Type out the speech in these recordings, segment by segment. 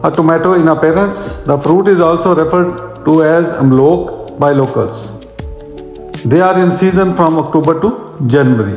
a tomato in appearance. The fruit is also referred to as amlok by locals. They are in season from October to January.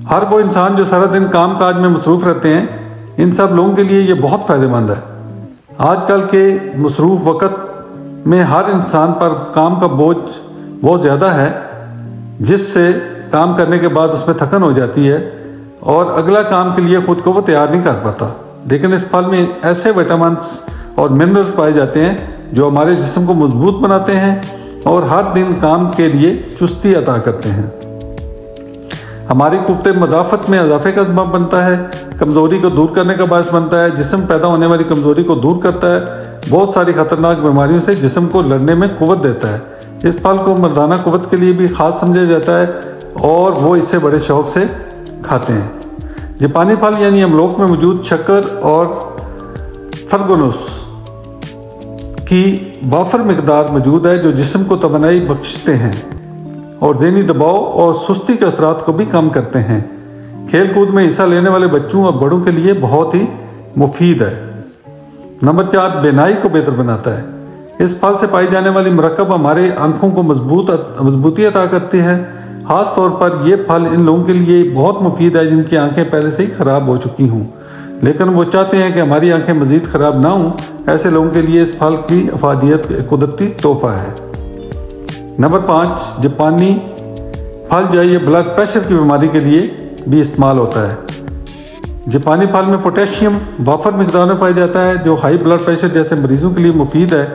ہر وہ انسان جو سارا دن کام کاج میں مصروف رہتے ہیں، ان سب لوگوں کے لیے یہ بہت فائدہ مند ہے۔ آج کل کے مصروف وقت میں ہر انسان پر کام کا بوجھ بہت زیادہ ہے، جس سے کام کرنے کے بعد اس میں تھکن ہو جاتی ہے اور اگلا کام کے لیے خود کو وہ تیار نہیں کر پاتا۔ لیکن اس پھل میں ایسے وٹامنس اور منرلز پائے جاتے ہیں جو ہمارے جسم کو مضبوط بناتے ہیں اور ہر دن کام کے لیے چستی عطا کرتے ہیں۔ ہماری قوت مدافعت میں اضافے کا سبب بنتا ہے، کمزوری کو دور کرنے کا باعث بنتا ہے، جسم پیدا ہونے والی کمزوری کو دور کرتا ہے، بہت ساری خطرناک بیماریوں سے جسم کو لڑنے میں قوت دیتا ہے۔ اس پھل کو مردانہ قوت کے لیے بھی خاص سمجھا جاتا ہے اور وہ اسے بڑے شوق سے کھاتے ہیں۔ جاپانی پھل یعنی املوک میں موجود شکر اور فرگونوس کی وافر مقدار موجود ہے جو جسم کو توانائی بخشتے ہیں اور ذہنی دباؤ اور سستی کے اثرات کو بھی کم کرتے ہیں۔ کھیل کود میں حصہ لینے والے بچوں اور بڑوں کے لیے بہت ہی مفید ہے۔ نمبر 4، بینائی کو بہتر بناتا ہے۔ اس پھل سے پائی جانے والی مرکب ہمارے آنکھوں کو مضبوطی عطا کرتی ہے۔ خاص طور پر یہ پھل ان لوگوں کے لیے بہت مفید ہے جن کی آنکھیں پہلے سے ہی خراب ہو چکی ہوں، لیکن وہ چاہتے ہیں کہ ہماری آنکھیں مزید خراب نہ ہوں۔ ایسے لوگوں کے لیے اس پھل کی افادیت قدرتی تحفہ ہے۔ نمبر 5، جاپانی پھل جو ہے یہ بلڈ پریشر کی بیماری کے لیے بھی استعمال ہوتا ہے۔ جاپانی پھل میں پوٹیشیم وافر مقدار میں پایا جاتا ہے جو ہائی بلڈ پریشر جیسے مریضوں کے لیے مفید ہے۔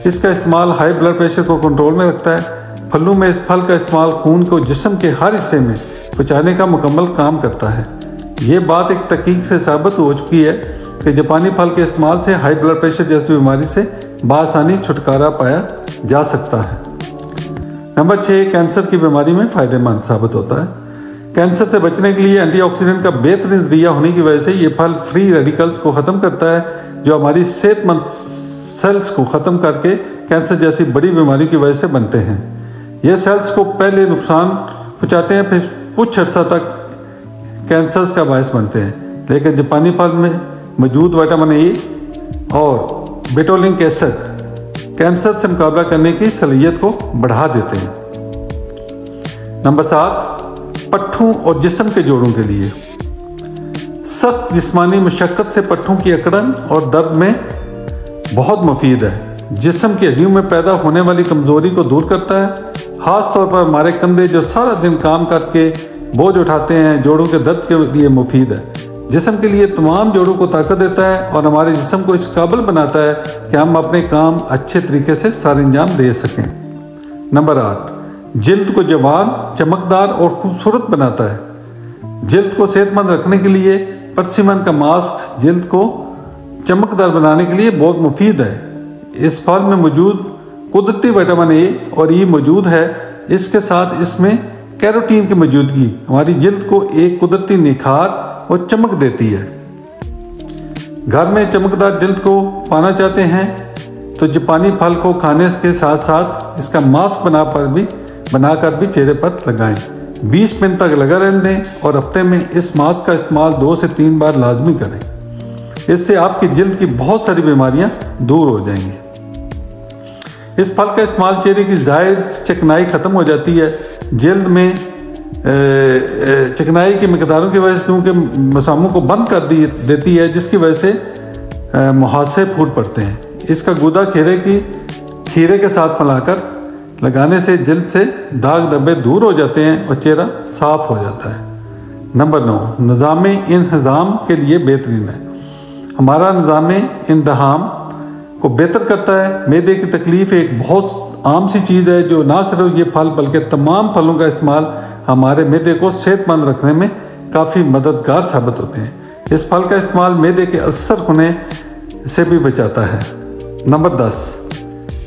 اس کا استعمال ہائی بلڈ پریشر کو کنٹرول میں رکھتا ہے۔ پھلوں میں اس پھل کا استعمال خون کو جسم کے ہر حصے میں پہنچانے کا مکمل کام کرتا ہے۔ یہ بات ایک تحقیق سے ثابت ہو چکی ہے کہ جاپانی پھل کے استعمال سے ہائی بلڈ پریشر جیسی بیماری سے بآسانی چھٹکارا پایا جا سکتا ہے۔ نمبر 6، کینسر کی بیماری میں فائدہ مند ثابت ہوتا ہے۔ کینسر سے بچنے کے لیے اینٹی آکسیڈنٹ کا بہترین ذریعہ ہونے کی وجہ سے یہ پھل فری ریڈیکلز کو ختم کرتا ہے جو ہماری صحت مند سیلز کو ختم کر کے کینسر جیسی بڑی بیماری کی وجہ سے بنتے ہیں۔ یہ سیلز کو پہلے نقصان پہنچاتے ہیں، پھر کچھ عرصہ تک کینسرز کا باعث بنتے ہیں، لیکن جاپانی پھل میں موجود وٹامن اے اور بیٹولنک ایسڈ کینسر سے مقابلہ کرنے کی صلاحیت کو بڑھا دیتے ہیں۔ نمبر 7، پٹھوں اور جسم کے جوڑوں کے لیے سخت جسمانی مشقت سے پٹھوں کی اکڑن اور درد میں بہت مفید ہے۔ جسم کی ہڈیوں میں پیدا ہونے والی کمزوری کو دور کرتا ہے، خاص طور پر ہمارے کندھے جو سارا دن کام کر کے بوجھ اٹھاتے ہیں جوڑوں کے درد کے لیے مفید ہے۔ جسم کے لیے تمام جوڑوں کو طاقت دیتا ہے اور ہمارے جسم کو اس قابل بناتا ہے کہ ہم اپنے کام اچھے طریقے سے سارے انجام دے سکیں۔ نمبر 8، جلد کو جوان، چمکدار اور خوبصورت بناتا ہے۔ جلد کو صحت مند رکھنے کے لیے پرسیمن کا ماسک جلد کو چمکدار بنانے کے لیے بہت مفید ہے۔ اس پھل میں موجود قدرتی وٹامن اے اور ای موجود ہے۔ اس کے ساتھ اس میں کیروٹین کی موجودگی ہماری جلد کو ایک قدرتی نکھار اور چمک دیتی ہے۔ گھر میں چمکدار جلد کو پانا چاہتے ہیں تو جاپانی پھل کو کھانے کے ساتھ ساتھ اس کا ماسک بنا کر بھی چہرے پر لگائیں۔ 20 منٹ تک لگا رہنے دیں اور ہفتے میں اس ماسک کا استعمال 2 سے 3 بار لازمی کریں۔ اس سے آپ کی جلد کی بہت ساری بیماریاں دور ہو جائیں گی۔ اس پھل کا استعمال چہرے کی زائد چکنائی ختم ہو جاتی ہے۔ جلد میں چکنائی کی مقداروں کی وجہ سے کیونکہ مساموں کو بند کر دیتی ہے، جس کی وجہ سے محاسے پھوٹ پڑتے ہیں۔ اس کا گودا کھیرے کے ساتھ ملا کر لگانے سے جلد سے داغ دھبے دور ہو جاتے ہیں اور چہرہ صاف ہو جاتا ہے۔ نمبر 9، نظام انہضام کے لیے بہترین ہے۔ ہمارا نظام انہضام کو بہتر کرتا ہے۔ معدے کی تکلیف ایک بہت عام سی چیز ہے جو نہ صرف یہ پھل بلکہ تمام پھلوں کا استعمال ہمارے معدے کو صحت مند رکھنے میں کافی مددگار ثابت ہوتے ہیں۔ اس پھل کا استعمال معدے کے السر ہونے سے بھی بچاتا ہے۔ نمبر 10،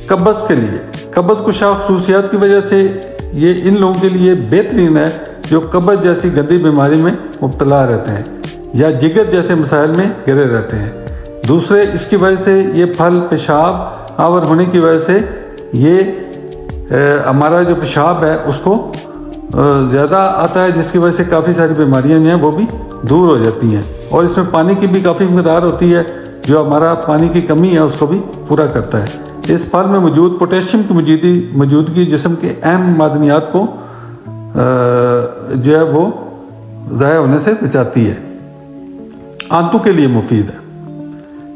قبض کے لیے۔ قبض کشا خصوصیات کی وجہ سے یہ ان لوگوں کے لیے بہترین ہے جو قبض جیسی گندی بیماری میں مبتلا رہتے ہیں یا جگر جیسے مسائل میں گھرے رہتے ہیں۔ دوسرے، اس کی وجہ سے یہ پھل پیشاب آور ہونے کی وجہ سے یہ ہمارا جو پیشاب ہے اس کو زیادہ آتا ہے، جس کی وجہ سے کافی ساری بیماریاں جو ہیں وہ بھی دور ہو جاتی ہیں۔ اور اس میں پانی کی بھی کافی مقدار ہوتی ہے جو ہمارا پانی کی کمی ہے اس کو بھی پورا کرتا ہے۔ اس پھل میں موجود پوٹیشیم کی موجودگی جسم کے اہم معدنیات کو جو ہے وہ ضائع ہونے سے بچاتی ہے۔ آنتوں کے لیے مفید ہے۔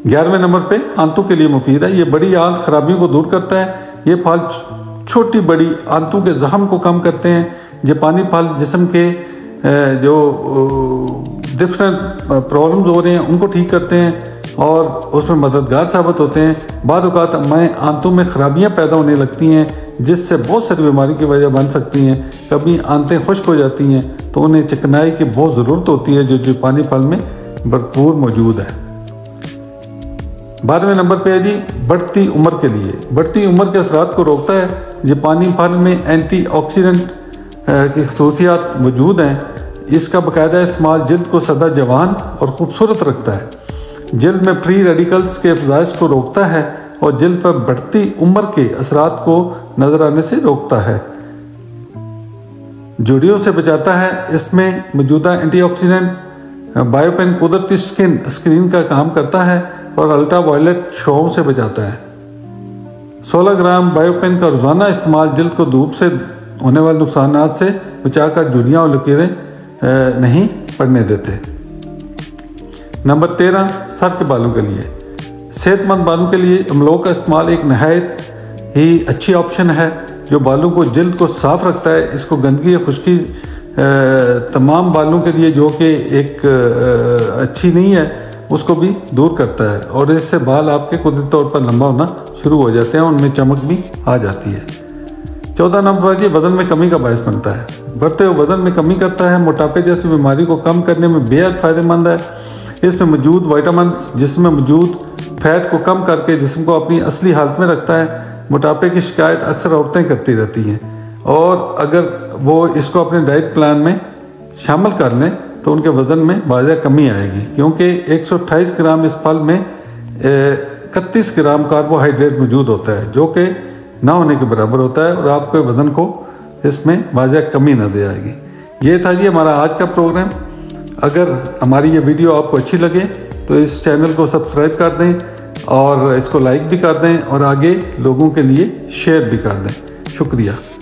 11ویں نمبر پہ آنتوں کے لیے مفید ہے۔ یہ بڑی آنت خرابیوں کو دور کرتا ہے۔ یہ پھل چھوٹی بڑی آنتوں کے زخم کو کم کرتے ہیں۔ جاپانی پھل جسم کے جو ڈفرینٹ پرابلمز ہو رہے ہیں ان کو ٹھیک کرتے ہیں اور اس میں مددگار ثابت ہوتے ہیں۔ بعض اوقات آنتوں میں خرابیاں پیدا ہونے لگتی ہیں جس سے بہت ساری بیماری کی وجہ بن سکتی ہیں۔ کبھی آنتیں خشک ہو جاتی ہیں تو انہیں چکنائی کی بہت ضرورت ہوتی ہے جو جاپانی پھل میں بھرپور موجود ہے۔ 12ویں نمبر پہ ہے جی بڑھتی عمر کے لیے۔ بڑھتی عمر کے اثرات کو روکتا ہے۔ جاپانی پھل میں اینٹی آکسیڈنٹ کی خصوصیات موجود ہیں۔ اس کا باقاعدہ استعمال جلد کو سدا جوان اور خوبصورت رکھتا ہے، جلد میں فری ریڈیکلز کے افزائش کو روکتا ہے اور جلد پر بڑھتی عمر کے اثرات کو نظر آنے سے روکتا ہے، جھریوں سے بچاتا ہے۔ اس میں موجودہ اینٹی آکسیڈنٹ بایوپین قدرتی اسکرین کا کام کرتا ہے اور الٹرا وائلٹ شعاعوں سے بچاتا ہے۔ 16 گرام بایوپین کا روزانہ استعمال جلد کو دھوپ سے ہونے والے نقصانات سے بچا کر جھریاں اور لکیریں نہیں پڑنے دیتے۔ نمبر 13 سر کے بالوں کے لیے۔ صحت مند بالوں کے لیے املوں کا استعمال ایک نہایت ہی اچھی آپشن ہے جو بالوں کو جلد کو صاف رکھتا ہے۔ اس کو گندگی یا خشکی تمام بالوں کے لیے جو کہ ایک اچھی نہیں ہے اس کو بھی دور کرتا ہے اور اس سے بال آپ کے قدرتی طور پر لمبا ہونا شروع ہو جاتے ہیں، ان میں چمک بھی آ جاتی ہے۔ 14 نمبر پر وزن میں کمی کا باعث بنتا ہے۔ بڑھتے ہوئے وزن میں کمی کرتا ہے، موٹاپے جیسی بیماری کو کم کرنے میں بے حد فائدہ مند ہے۔ اس میں موجود وائٹامنس جسم میں موجود فیٹ کو کم کر کے جسم کو اپنی اصلی حالت میں رکھتا ہے۔ موٹاپے کی شکایت اکثر عورتیں کرتی رہتی ہیں اور اگر وہ اس کو اپنے ڈائٹ پلان میں شامل کر لیں تو ان کے وزن میں واضح کمی آئے گی، کیونکہ 128 گرام اس پھل میں 31 گرام کاربوہائیڈریٹ موجود ہوتا ہے جو کہ نہ ہونے کے برابر ہوتا ہے اور آپ کے وزن کو اس میں واضح کمی نظر آئے گی۔ یہ تھا جی ہمارا آج کا پروگرام۔ اگر ہماری یہ ویڈیو آپ کو اچھی لگے تو اس چینل کو سبسکرائب کر دیں اور اس کو لائک بھی کر دیں اور آگے لوگوں کے لیے شیئر بھی کر دیں۔ شکریہ۔